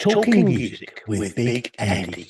Talking Music with Big Andy.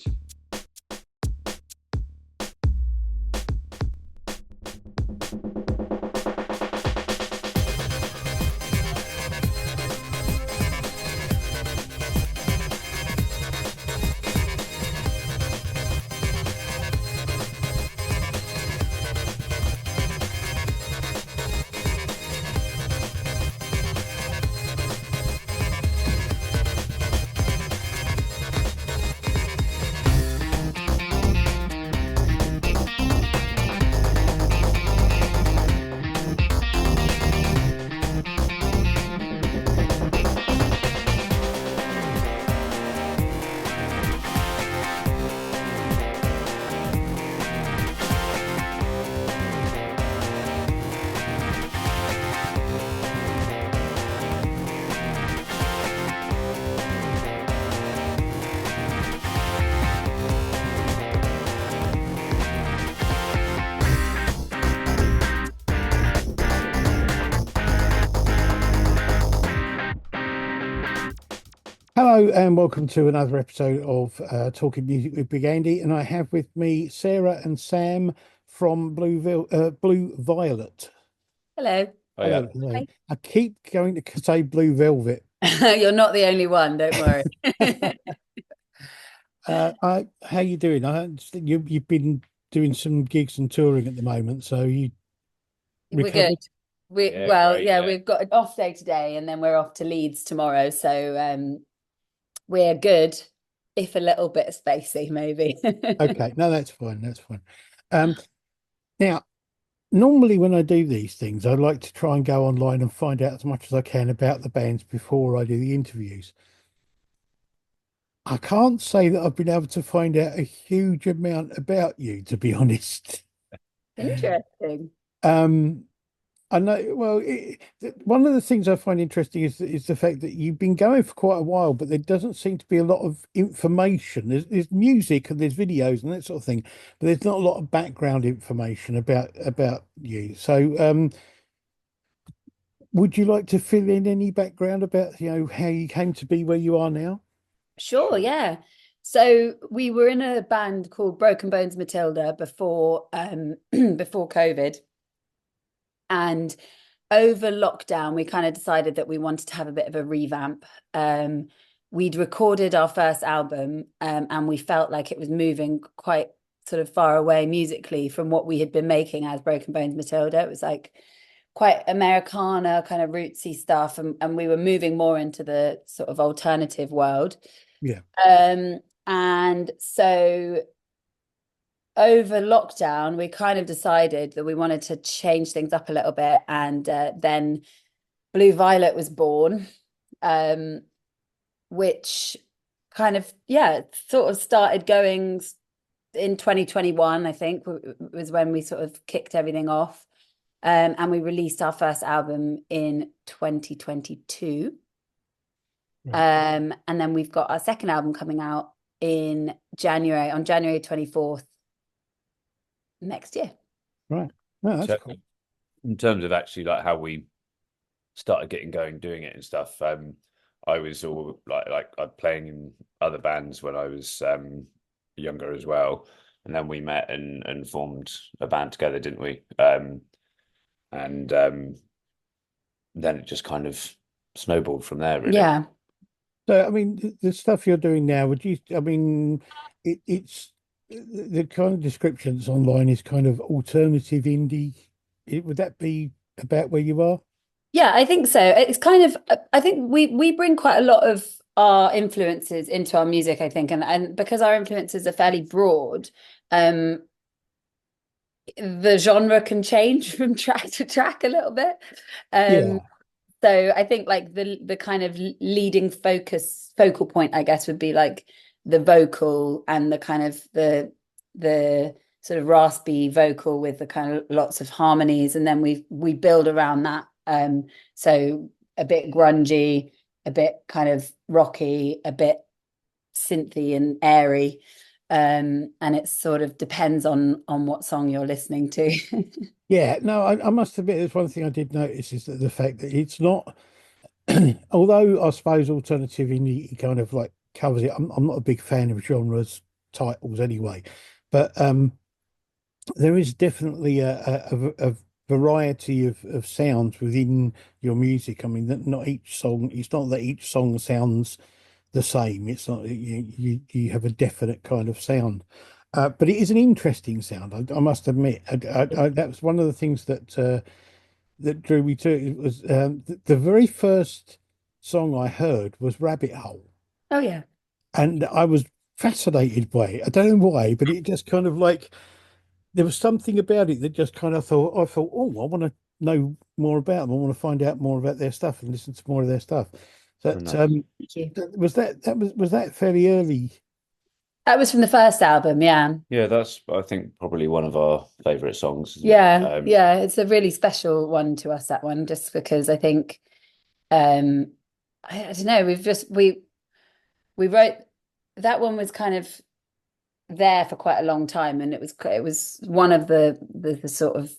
Hello and welcome to another episode of Talking Music with Big Andy, and I have with me Sarah and Sam from Blue Violet. Hello. Hello, hello. Hi. I keep going to say Blue Velvet. You're not the only one, don't worry. How you doing? You've been doing some gigs and touring at the moment, so you We're good. recovered? We've got an off day today and then we're off to Leeds tomorrow. So we're good, if a little bit spacey, maybe. Okay, no, that's fine. That's fine. Now, normally when I do these things, I like to try and go online and find out as much as I can about the bands before I do the interviews. I can't say that I've been able to find out a huge amount about you, to be honest. Interesting. I know, well, one of the things I find interesting is the fact that you've been going for quite a while, but there doesn't seem to be a lot of information. There's music and there's videos and that sort of thing, but there's not a lot of background information about you. So, would you like to fill in any background about, how you came to be where you are now? Sure, yeah. So we were in a band called Broken Bones Matilda before before COVID. And over lockdown, we kind of decided that we wanted to have a bit of a revamp. We'd recorded our first album, and we felt like it was moving quite sort of far away musically from what we had been making as Broken Bones Matilda. It was like quite Americana, kind of rootsy stuff, and we were moving more into the sort of alternative world. Yeah. And so over lockdown, we kind of decided that we wanted to change things up a little bit. And then Blue Violet was born, which kind of, sort of started going in 2021, I think, was when we sort of kicked everything off. And we released our first album in 2022. Right. And then we've got our second album coming out on January 24th. Next year. Right. No, that's cool. In terms of actually like how we started getting going, doing it and stuff, I was all like playing in other bands when I was younger as well, and then we met and formed a band together, didn't we? And then it just kind of snowballed from there, really. Yeah. So I mean, the stuff you're doing now, it's the kind of descriptions online is kind of alternative indie. Would that be about where you are? Yeah, I think so. It's kind of, I think we bring quite a lot of our influences into our music, I think, and because our influences are fairly broad, the genre can change from track to track a little bit. So I think like the kind of leading focal point, I guess, would be like the vocal and the kind of the sort of raspy vocal with the kind of lots of harmonies, and then we build around that. So a bit grungy, a bit kind of rocky, a bit synthy and airy. And it sort of depends on what song you're listening to. Yeah, no, I must admit, there's one thing I did notice is that the fact that it's not, although I suppose alternative indie kind of like covers it. I'm not a big fan of genres titles anyway, but there is definitely a variety of sounds within your music. I mean, that not each song. It's not that each song sounds the same. It's not you have a definite kind of sound, but it is an interesting sound. I must admit, that was one of the things that drew me to it. It was the very first song I heard was Rabbit Hole, Oh yeah. and I was fascinated by it. I don't know why, but it just kind of like there was something about it that just kind of I thought, oh, I want to know more about them. I want to find out more about their stuff and listen to more of their stuff. Oh, That nice. Thank you. was that fairly early? That was from the first album, yeah. Yeah, that's I think probably one of our favorite songs, isn't it? Yeah, yeah, it's a really special one to us, that one, just because I think I don't know, we wrote that one was kind of there for quite a long time, and it was one of the sort of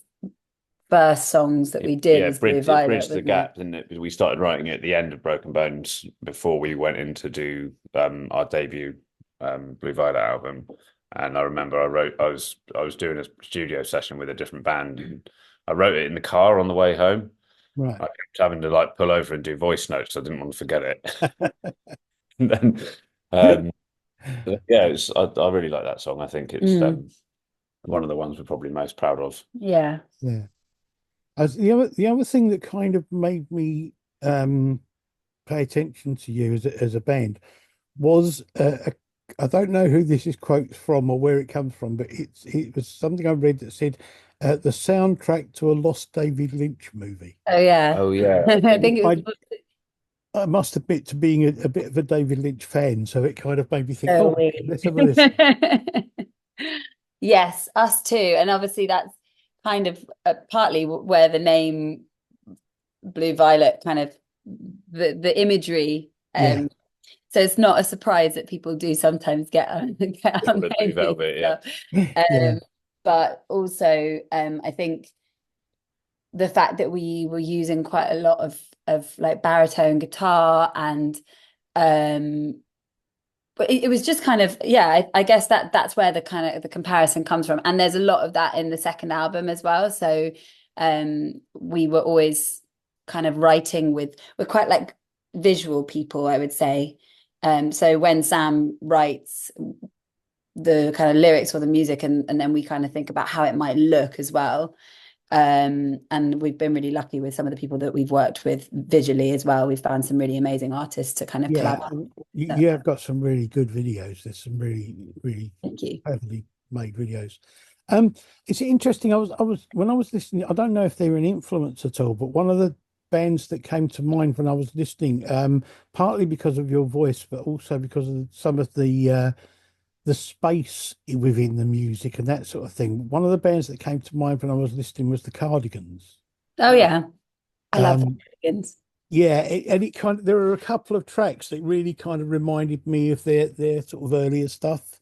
first songs that we did Yeah, was Blue it Violet, bridged the wasn't it? gap, didn't it? We started writing it at the end of Broken Bones before we went in to do our debut Blue Violet album. And I remember I was doing a studio session with a different band, and I wrote it in the car on the way home. Right. I kept having to like pull over and do voice notes. I didn't want to forget it. And then yeah, I really like that song. I think it's one of the ones we're probably most proud of. Yeah. Yeah. As the other thing that kind of made me pay attention to you as a band was I don't know who this is quotes from or where it comes from, but it was something I read that said the soundtrack to a lost David Lynch movie. Oh yeah. Oh yeah, I think it was. I must admit to being a bit of a David Lynch fan, so it kind of made me think, So oh, let's have a listen. Yes, us too. And obviously that's kind of partly where the name Blue Violet kind of the imagery. Yeah. So it's not a surprise that people do sometimes get get Call it Blue Velvet, yeah. Yeah. But also I think the fact that we were using quite a lot of like baritone guitar and but it was just kind of, yeah, I guess that's where the kind of the comparison comes from, and there's a lot of that in the second album as well. So we were always kind of writing we're quite like visual people, I would say. So when Sam writes the kind of lyrics or the music, and then we kind of think about how it might look as well. And we've been really lucky with some of the people that we've worked with visually as well. We've found some really amazing artists to kind of collaborate. You have got some really good videos. There's some really, really Thank you. perfectly made videos. It's interesting. I was when I was listening, I don't know if they were an influence at all, but one of the bands that came to mind when I was listening, partly because of your voice, but also because of some of the space within the music and that sort of thing. One of the bands that came to mind when I was listening was the Cardigans. Oh yeah, I love Cardigans. Yeah, and it kind of there are a couple of tracks that really kind of reminded me of their sort of earlier stuff.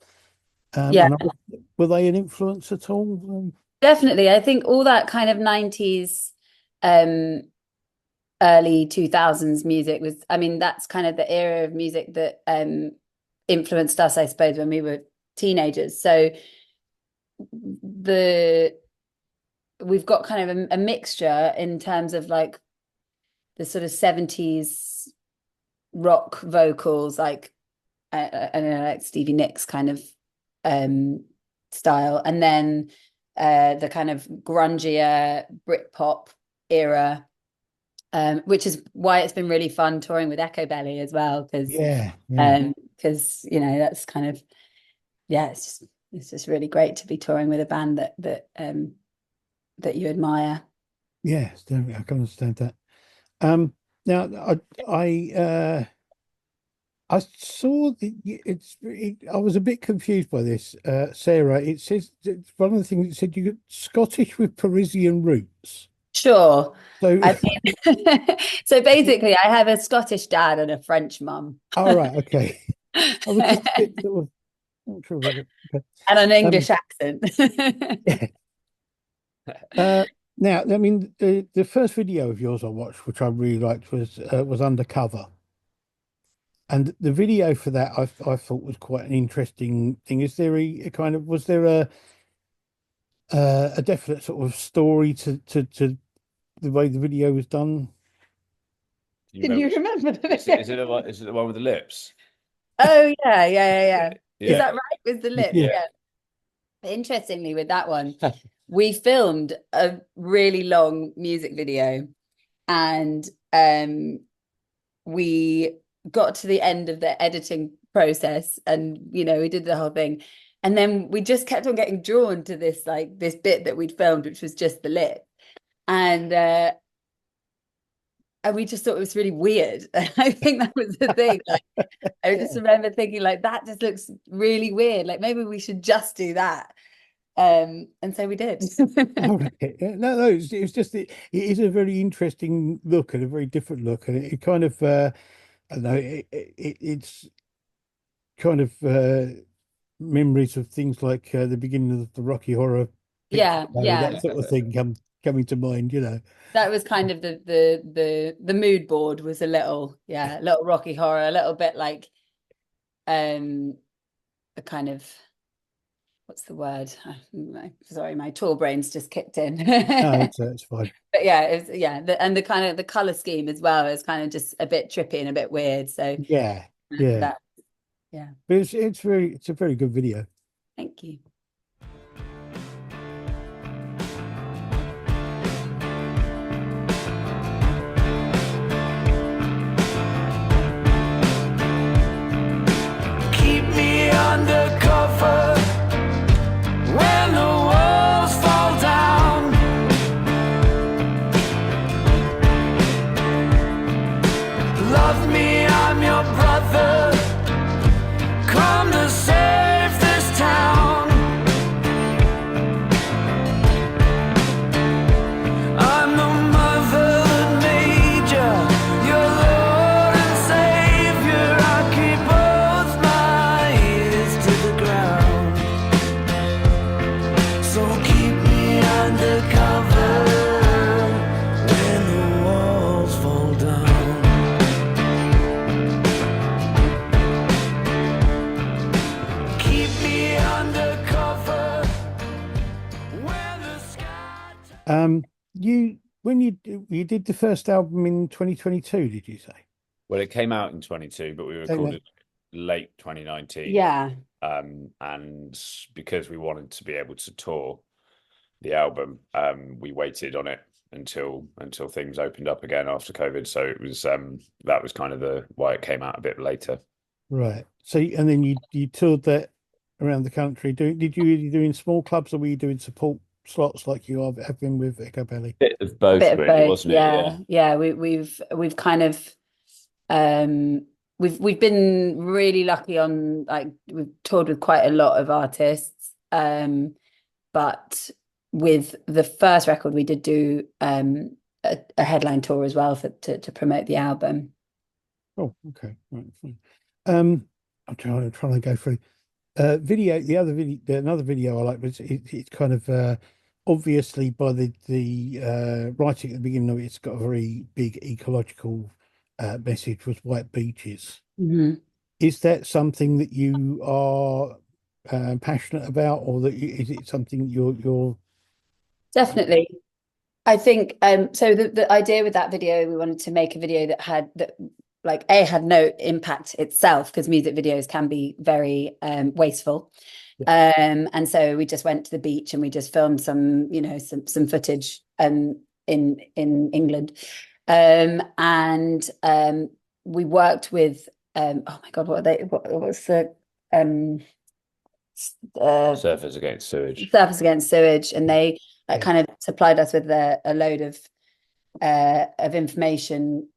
Yeah, were they an influence at all? definitely. I think all that kind of 90s, early 2000s music was, I mean, that's kind of the era of music that influenced us, I suppose, when we were teenagers. So we've got kind of a mixture in terms of like the sort of 70s rock vocals, like I don't know, like Stevie Nicks kind of style, and then the kind of grungier Britpop era, which is why it's been really fun touring with Echo Belly as well, because you know, that's kind of, yeah, it's just really great to be touring with a band that you admire. Yes, I can understand that. Now I saw I was a bit confused by this, Sarah. It says one of the things it said you got Scottish with Parisian roots. Sure. So I mean, so basically I have a Scottish dad and a French mum. all right, okay. I was just a bit sort of not sure about it. Okay. And an English accent. Yeah. Now, I mean, the first video of yours I watched, which I really liked, was Undercover. And the video for that I thought was quite an interesting thing. Is there a kind of, was there a definite sort of story to the way the video was done? You Can you remember? remember the Is video? it is it the one with the lips? Oh yeah. Is Yeah. that right? With the lips? Yeah. Yeah. Interestingly, with that one, we filmed a really long music video, and we got to the end of the editing process, and we did the whole thing, and then we just kept on getting drawn to this this bit that we'd filmed, which was just the lip, and we just thought it was really weird. I think that was the thing. I just remember thinking that just looks really weird. Maybe we should just do that. And so we did. Oh, right. Yeah, no, it's just it is a very interesting look and a very different look, and it kind of I don't know, it's kind of memories of things like the beginning of the Rocky Horror Picture Yeah, Show, that sort of thing coming to mind, that was kind of the mood board was a little Rocky Horror, a little bit like a kind of, what's the word? Sorry, my tall brain's just kicked in. No, it's fine. But yeah, and the kind of the color scheme as well is kind of just a bit trippy and a bit weird. So Yeah. that, yeah. But it's a very good video. Thank you. Keep me undercover when the walls fall down. Love me, I'm your brother. Come to save this town. I'm the mother that made you, your Lord and Savior. I keep both my ears to the ground. So keep me undercover when the walls fall down. Keep me undercover when the sky. You did the first album in 2022, did you say? Well, it came out in 22, but we recorded late 2019. Yeah. And because we wanted to be able to tour the album, we waited on it until things opened up again after COVID. So it was that was kind of why it came out a bit later. Right. So and then you toured that around the country. Did you do in small clubs, or were you doing support slots like you have been with Echobelly? Bit of both, Bit of really, both, wasn't it? yeah. We've kind of we've been really lucky on, we've toured with quite a lot of artists, but with the first record we did do a headline tour as well to promote the album. Oh, okay, right, fine. I'm trying to go through video. Another video I like was it's kind of obviously by the writing at the beginning of it, it's got a very big ecological message, was White Beaches. Mm-hmm. Is that something that you are passionate about, or is it something you're Definitely. I think so the idea with that video, we wanted to make a video that had no impact itself, because music videos can be very wasteful. And so we just went to the beach and we just filmed some footage in England. And we worked with oh my God, what was the Surfers Against Sewage. Surfers Against Sewage, and they kind of supplied us with a load of information.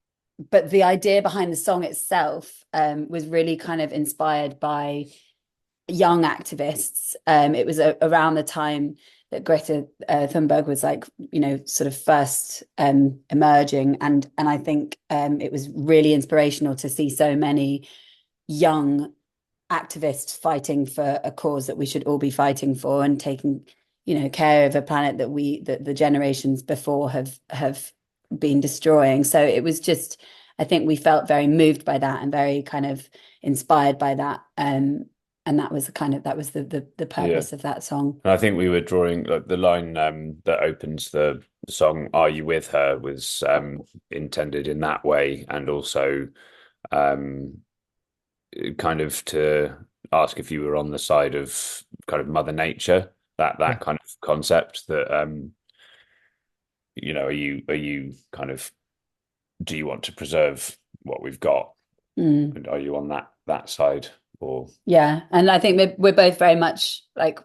But the idea behind the song itself was really kind of inspired by young activists. It was around the time that Greta Thunberg was sort of first emerging, and I think it was really inspirational to see so many young activists fighting for a cause that we should all be fighting for, and taking care of a planet that the generations before have been destroying. So it was just I think we felt very moved by that and very kind of inspired by that. And that was the purpose of that song. And I think we were drawing like the line that opens the song "Are You With Her" was intended in that way, and also kind of to ask if you were on the side of kind of Mother Nature, that Yeah. kind of concept that are you kind of, do you want to preserve what we've got, and are you on that side? Or yeah, and I think we're both very much like,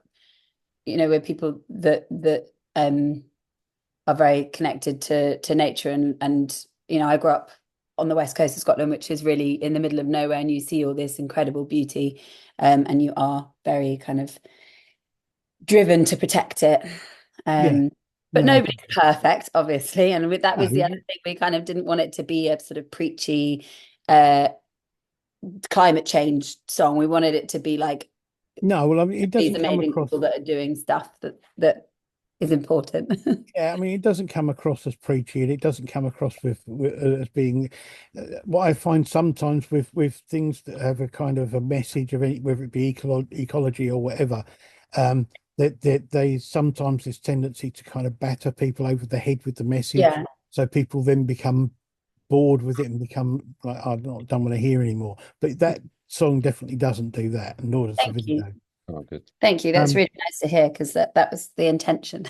we're people that are very connected to nature, and I grew up on the west coast of Scotland, which is really in the middle of nowhere, and you see all this incredible beauty, and you are very kind of driven to protect it. But No, nobody's perfect, obviously, and that was the No. other thing. We kind of didn't want it to be a sort of preachy climate change song. We wanted it to be like No, well, I mean, it these doesn't come amazing across. people that are doing stuff that is important. Yeah, I mean, it doesn't come across as preachy, and it doesn't come across with as being what I find sometimes with things that have a kind of a message of any, whether it be ecology or whatever, that they sometimes this tendency to kind of batter people over the head with the message, Yeah. so people then become bored with it and become like, I don't want to hear anymore. But that song definitely doesn't do that, and nor does the Thank you. video. oh, good. Thank you. That's really nice to hear, because that was the intention.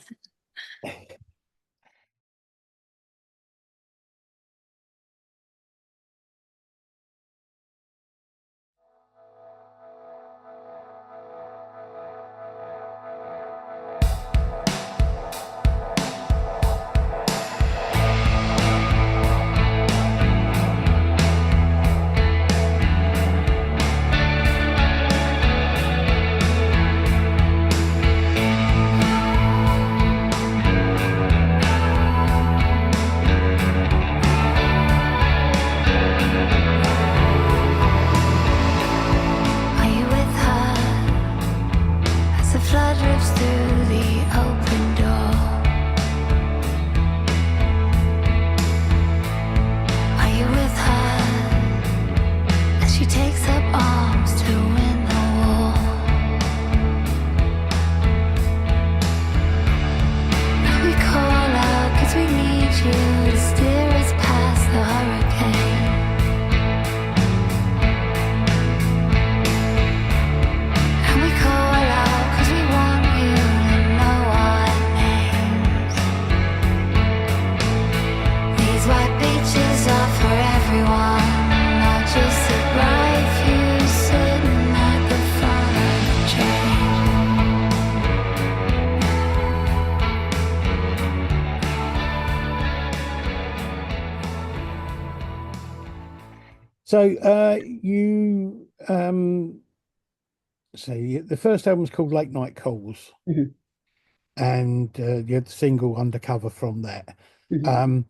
Are you with her as the flood rips through the open door? Are you with her as she takes up arms to win the war? Now we call out 'cause we need you to steer us past the hurricane. And we call out 'cause we want you to know our names. These white beaches are for everyone, not just the bright few sitting at the front of the train. So you the first album was called Late Night Calls, Mhm. and you had the single Undercover from that. Mhm.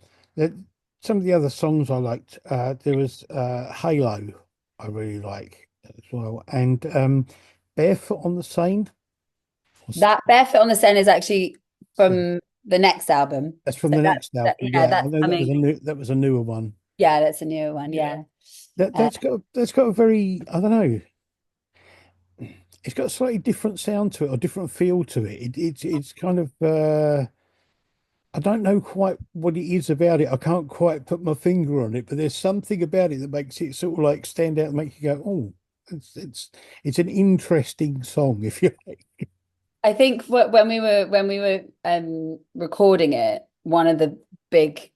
Some of the other songs I liked, there was Halo, I really like as well, and Barefoot on the Seine. That Barefoot on the Seine is actually from the next album. That's from So the that's next album. yeah, I that's know coming. that was a newer one. Yeah, that's a newer one. Yeah. That's got a very, I don't know, it's got a slightly different sound to it, or different feel to it. It's kind of I don't know quite what it is about it. I can't quite put my finger on it, but there's something about it that makes it sort of like stand out and make you go, oh, it's an interesting song, if you like. I think when we were recording it, one of the big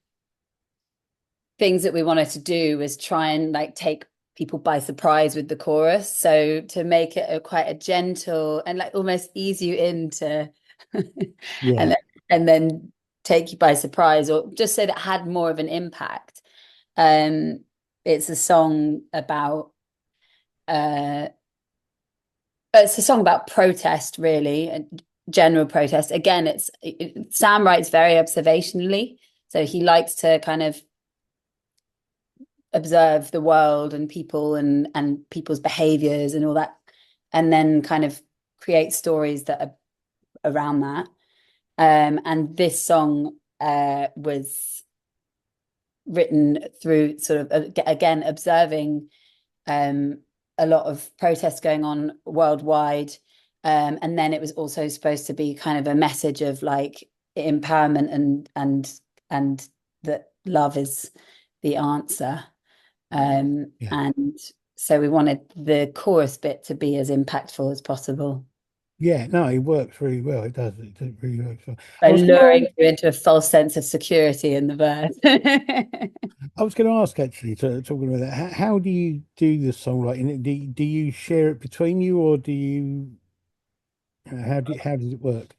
things that we wanted to do was try and like take people by surprise with the chorus. So to make it quite a gentle and like almost ease you into Yeah. and then take you by surprise, or just so that had more of an impact. It's a song about it's a song about protest, really, and general protest. Again, Sam writes very observationally, so he likes to kind of observe the world and people and people's behaviors and all that, and then kind of create stories that are around that. And this song was written through sort of again observing a lot of protests going on worldwide, and then it was also supposed to be kind of a message of like empowerment and that love is the answer. Yeah. And so we wanted the chorus bit to be as impactful as possible Yeah, no, it works really well. It does. It really works well. by I was gonna luring ask, you into a false sense of security in the verse. I was going to ask actually, talking about that, how do you do the songwriting? Do you share it between you, or do you, how does it work?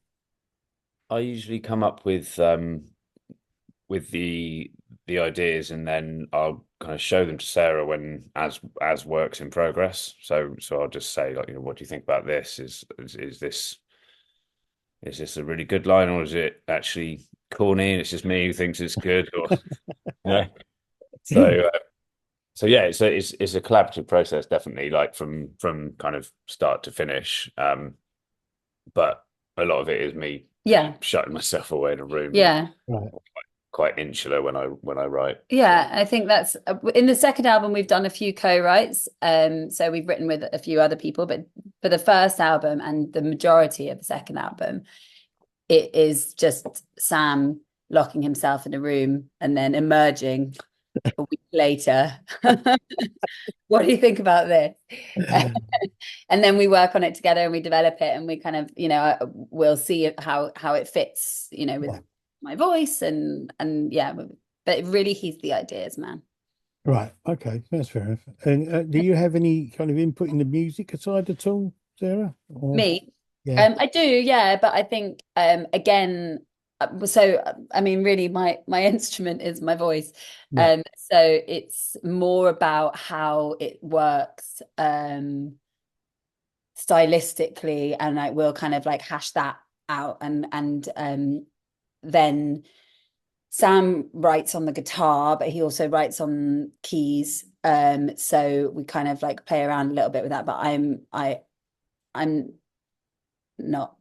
I usually come up with the ideas, and then I'll kind of show them to Sarah when as works in progress. So I'll just say, like, what do you think about this? Is this a really good line, or is it actually corny and it's just me who thinks it's good? Or you know, so so yeah, it's a collaborative process, definitely, like from kind of start to finish. But a lot of it is me Yeah, shutting myself away in a room, and yeah. Right. quite insular when I write. Yeah, I think that's in the second album we've done a few co-writes. So we've written with a few other people, but for the first album and the majority of the second album, it is just Sam locking himself in a room and then emerging a week later. What do you think about this? And then we work on it together and we develop it, and we kind of, we'll see how it fits, with Yeah. my voice and yeah, but really he's the ideas man. Right. Okay. That's fair enough. And do you have any kind of input in the music aside at all, Sarah? Or, Me, yeah. I do, yeah, but I think again, so I mean, really, my instrument is my voice, Yeah. so it's more about how it works stylistically, and I will kind of like hash that out, and then Sam writes on the guitar, but he also writes on keys, so we kind of like play around a little bit with that, but I'm not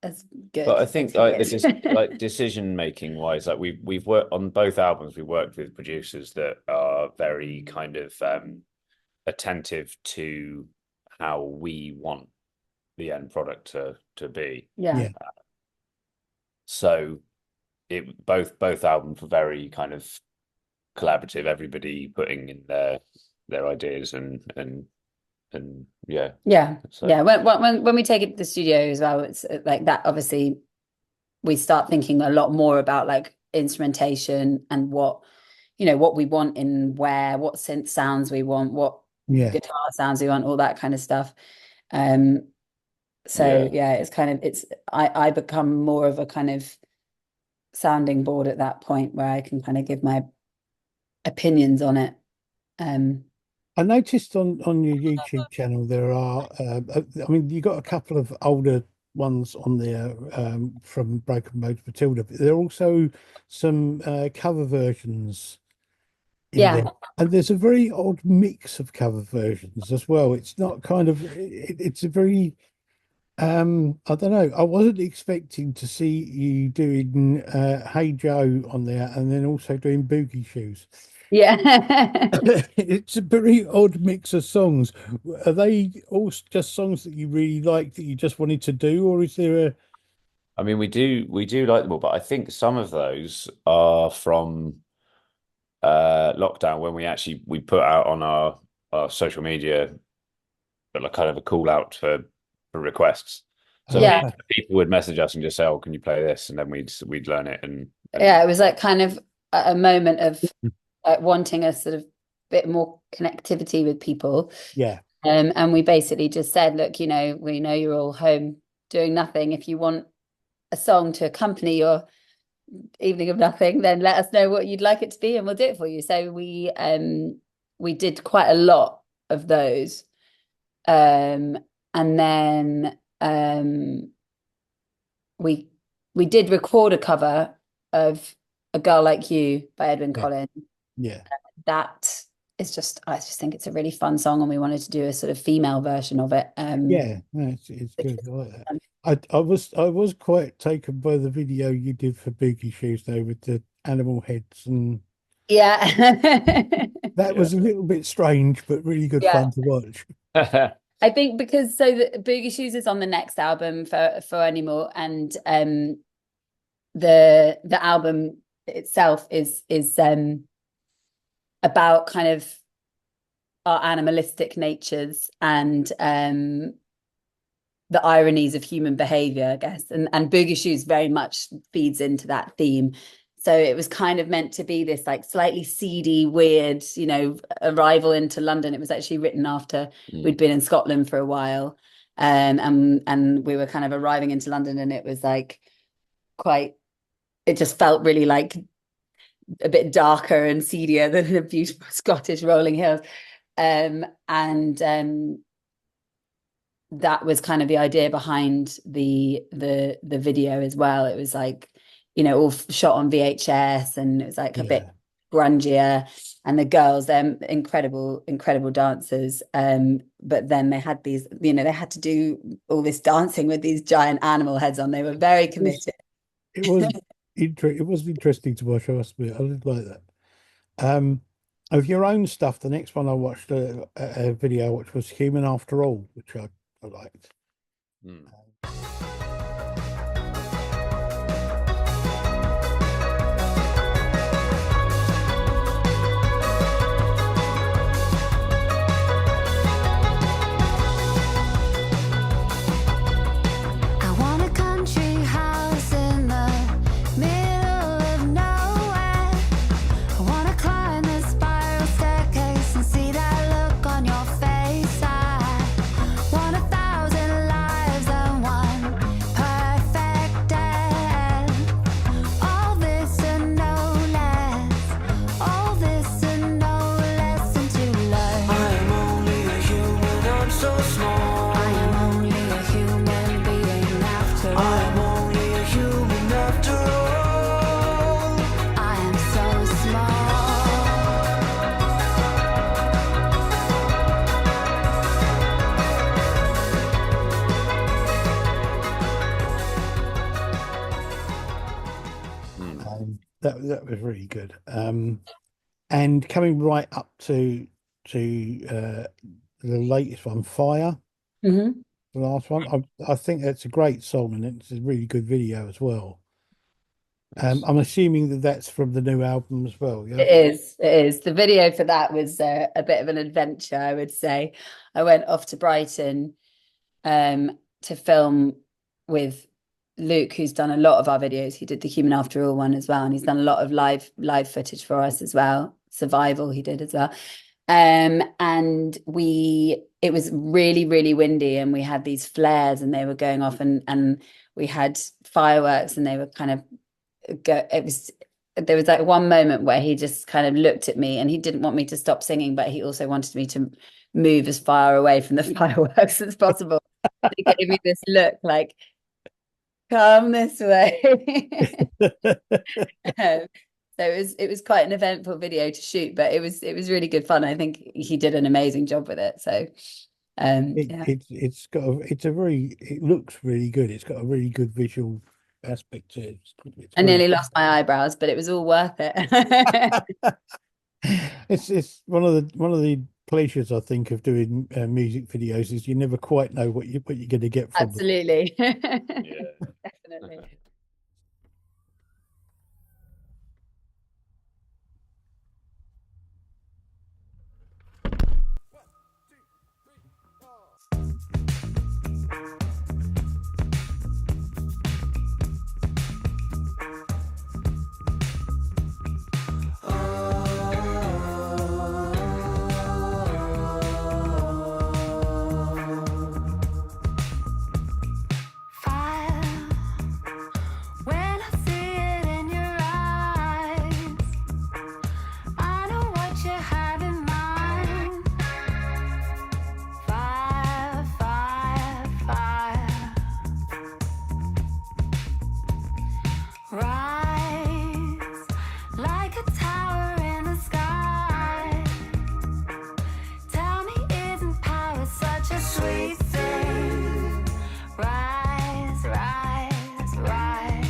as good. But I think like as he is. like decision making wise, like we've worked on both albums. We worked with producers that are very kind of attentive to how we want the end product to be. Yeah. Yeah. So both albums were very kind of collaborative. Everybody putting in their ideas and yeah. Yeah. So Yeah. When we take it to the studio as well, it's like that. Obviously, we start thinking a lot more about like instrumentation and what we want in what synth sounds we want, what Yeah. guitar sounds we want, all that kind of stuff. So Yeah. yeah, it's kind of I become more of a kind of sounding board at that point where I can kind of give my opinions on it. I noticed on your YouTube channel there are, I mean, you got a couple of older ones on there from Broken Bones Matilda, but there are also some cover versions in Yeah. there. And there's a very odd mix of cover versions as well. It's not kind of, it's a very, I don't know. I wasn't expecting to see you doing Hey Joe on there and then also doing Boogie Shoes. Yeah. It's a very odd mix of songs. Are they all just songs that you really like that you just wanted to do, or is there a? I mean, we do like them all, but I think some of those are from lockdown when we put out on our social media, but like kind of a call out for requests. So Yeah. people would message us and just say, "Oh, can you play this?" And then we'd learn it. And Yeah, it was like kind of a moment of wanting a sort of bit more connectivity with people. Yeah. And we basically just said, look, we know you're all home doing nothing. If you want a song to accompany your evening of nothing, then let us know what you'd like it to be and we'll do it for you. So we did quite a lot of those. And then we did record a cover of A Girl Like You by Edwyn Collins. Yeah. That is I just think it's a really fun song, and we wanted to do a sort of female version of it. Yeah, no, it's good. I like that. I was quite taken by the video you did for Boogie Shoes though, with the animal heads and Yeah. That was a little bit strange, but really good Yeah. fun to watch. I think because the Boogie Shoes is on the next album for Anymore, and the album itself is about kind of our animalistic natures and the ironies of human behavior, I guess. And Boogie Shoes very much feeds into that theme. So it was kind of meant to be this like slightly seedy, weird, you know, arrival into London. It was actually written after we'd been in Scotland for a while. And we were kind of arriving into London, and it was like it just felt really like a bit darker and seedier than the beautiful Scottish rolling hills. That was kind of the idea behind the video as well. It was like, you know, all shot on VHS, and it was like a bit grungier, and the girls, they're incredible dancers, but then they had these, you know, they had to do all this dancing with these giant animal heads on. They were very committed. It was interesting to watch, I must admit. I did like that. Of your own stuff, the next one I watched, a video which was Human After All, which I liked. I want a country house in the middle of nowhere. I want to climb the spiral staircase and see that look on your face. I want 1,000 lives and one perfect death. All this and no less. All this and no less than to learn. I am only a human, I'm so small. I am only a human being after all. I am only a human after all. I am so small. That was really good. And coming right up to the latest one, Fire, Mhm. the last one. I think that's a great song, and it's a really good video as well. I'm assuming that that's from the new album as well. Yeah. It is. The video for that was a bit of an adventure, I would say. I went off to Brighton to film with Luke, who's done a lot of our videos. He did the Human After All one as well, and he's done a lot of live footage for us as well. Survival he did as well. And it was really, really windy, and we had these flares, and they were going off, and we had fireworks, and they were kind of there was like one moment where he just kind of looked at me, and he didn't want me to stop singing, but he also wanted me to move as far away from the fireworks as possible. He gave me this look like, come this way. So it was quite an eventful video to shoot, but it was really good fun. I think he did an amazing job with it. So yeah. It looks really good. It's got a really good visual aspect to it. I nearly lost my eyebrows, but it was all worth it. It's one of the pleasures, I think, of doing music videos is you never quite know what you're going to get from them. Absolutely. Yeah. Definitely. Fire. When I see it in your eyes, I know what you have in mind. Fire, fire, fire. Rise like a tower in the sky. Tell me, isn't power such a sweet thing? Rise, rise, rise.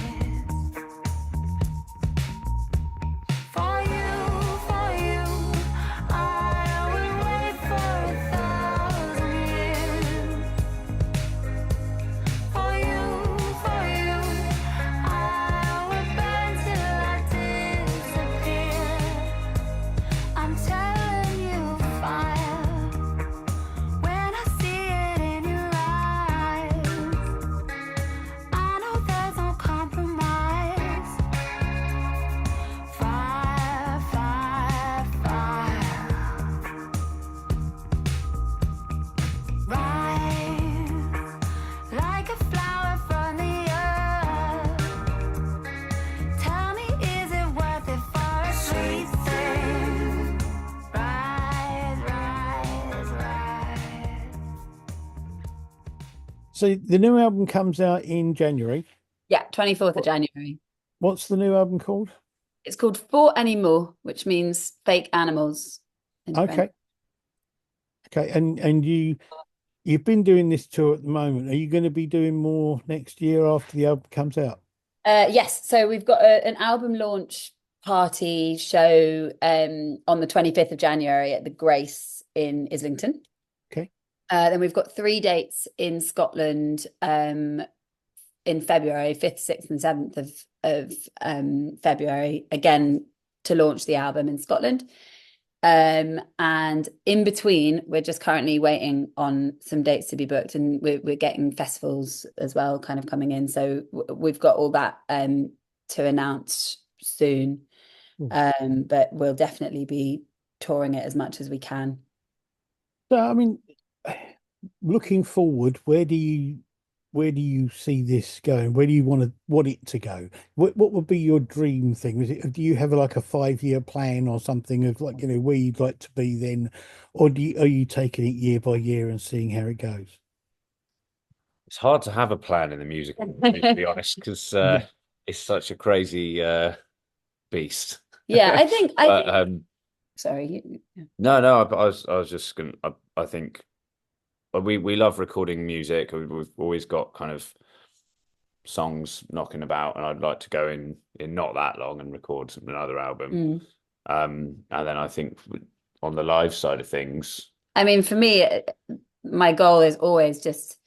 For you, So the new album comes out in January. Yeah, 24th of January. What's the new album called? It's called For Animal, which means fake animals in French. Okay. Okay. And you've been doing this tour at the moment. Are you going to be doing more next year after the album comes out? Yes, so we've got an album launch party show on the 25th of January at the Grace in Islington. Okay. Then we've got 3 dates in Scotland in February, 5th, 6th, and 7th of February, again to launch the album in Scotland. And in between, we're just currently waiting on some dates to be booked, and we're getting festivals as well kind of coming in. So we've got all that to announce soon. But we'll definitely be touring it as much as we can. So, I mean, looking forward, where do you see this going? Where do you want it to go? What would be your dream thing? Do you have like a 5-year plan or something of like, where you'd like to be then, or are you taking it year by year and seeing how it goes? It's hard to have a plan in the music industry, to be honest, because Yeah. it's such a crazy beast. Yeah, I think But sorry. no, I was just gonna. I think we love recording music. We've always got kind of songs knocking about, and I'd like to go in not that long and record another album. And then I think on the live side of things, I mean, for me, my goal is always just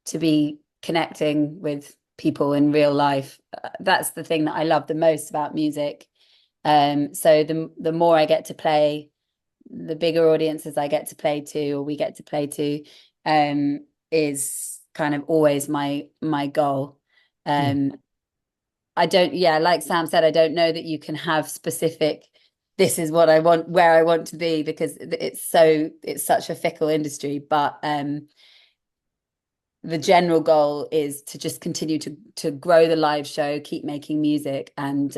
to be connecting with people in real life. That's the thing that I love the most about music. So the more I get to play, the bigger audiences I get to play to, or we get to play to, is kind of always my goal. I don't, like Sam said, I don't know that you can have specific, this is what I want, where I want to be, because it's such a fickle industry. But the general goal is to just continue to grow the live show, keep making music, and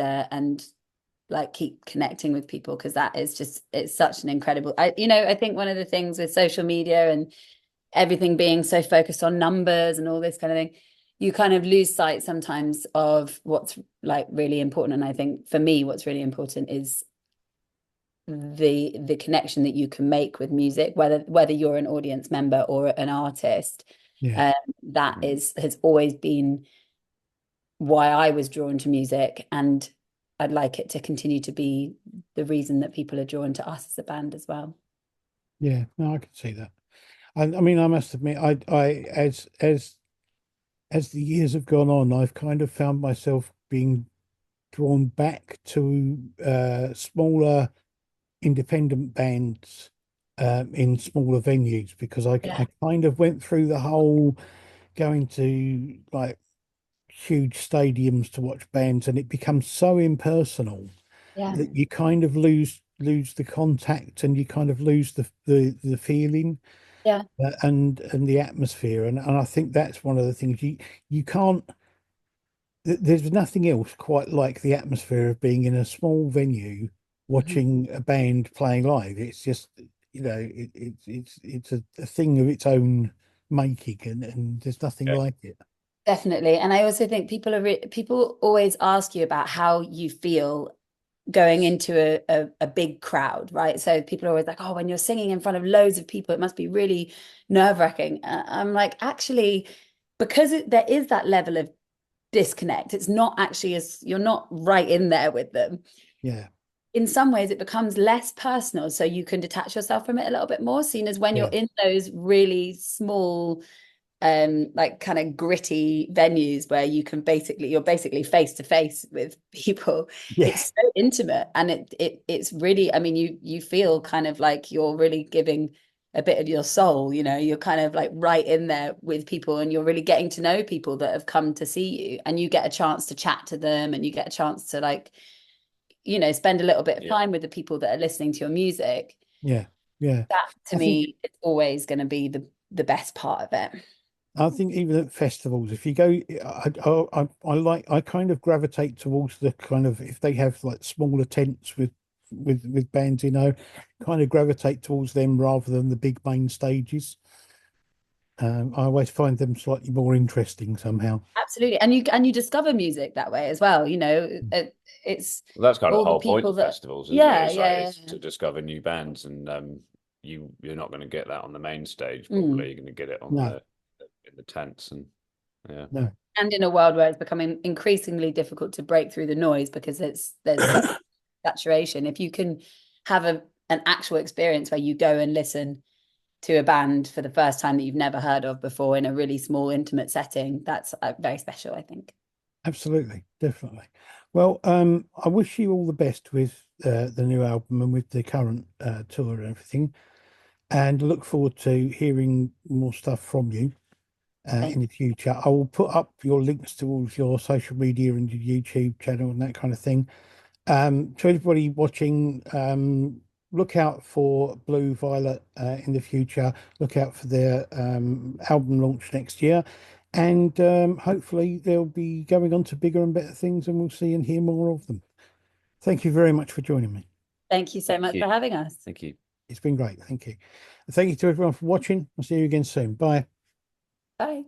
like keep connecting with people, because that is just, it's such an incredible, I think one of the things with social media and everything being so focused on numbers and all this kind of thing, you kind of lose sight sometimes of what's like really important. And I think for me, what's really important is the connection that you can make with music, whether you're an audience member or an artist. That has always been why I was drawn to music, and I'd like it to continue to be the reason that people are drawn to us as a band as well. Yeah, no, I can see that. I mean, I must admit, I as the years have gone on, I've kind of found myself being drawn back to smaller independent bands in smaller venues, because I kind of went through the whole going to like huge stadiums to watch bands, and it becomes so impersonal that you kind of lose the contact, and you kind of lose the feeling and the atmosphere, and I think that's one of the things you can't, there's nothing else quite like the atmosphere of being in a small venue watching a band playing live. It's just, it's a thing of its own making, and there's nothing like it. Definitely. And I also think people always ask you about how you feel going into a big crowd, right? So people are always like, oh, when you're singing in front of loads of people, it must be really nerve-wracking. I'm like, actually, because there is that level of disconnect, it's not actually you're not right in there with them. Yeah. In some ways, it becomes less personal, so you can detach yourself from it a little bit more, seen as when you're in those really small, like kind of gritty venues where you're basically face to face with people. It's so intimate, and it's really, I mean, you feel kind of like you're really giving a bit of your soul, you're kind of like right in there with people, and you're really getting to know people that have come to see you, and you get a chance to chat to them, and you get a chance to like, spend a little bit of time with the people that are listening to your music. That to me, it's always going to be the best part of it. I think even at festivals, if you go, I kind of gravitate towards the kind of, if they have like smaller tents with bands, kind of gravitate towards them rather than the big main stages. I always find them slightly more interesting somehow. Absolutely. And you discover music that way as well. You know, it's Well, that's kind of all the the whole point people of that- festivals, isn't Yeah, it? It's yeah, like, it's yeah. to discover new bands, and you're not going to get that on the main stage. Mm. Probably you're going to get it on No. in the tents, and yeah. No. And in a world where it's becoming increasingly difficult to break through the noise because there's such saturation. If you can have an actual experience where you go and listen to a band for the first time that you've never heard of before in a really small, intimate setting, that's very special, I think. Absolutely, definitely. Well, I wish you all the best with the new album and with the current tour and everything, and look forward to hearing more stuff from you in the future. I will put up your links to all of your social media and your YouTube channel and that kind of thing. To everybody watching, look out for Blue Violet in the future. Look out for their album launch next year. And hopefully they'll be going on to bigger and better things, and we'll see and hear more of them. Thank you very much for joining me. Thank you so Thank much you. for having us. Thank you. It's been great. Thank you. Thank you to everyone for watching. I'll see you again soon. Bye. Bye.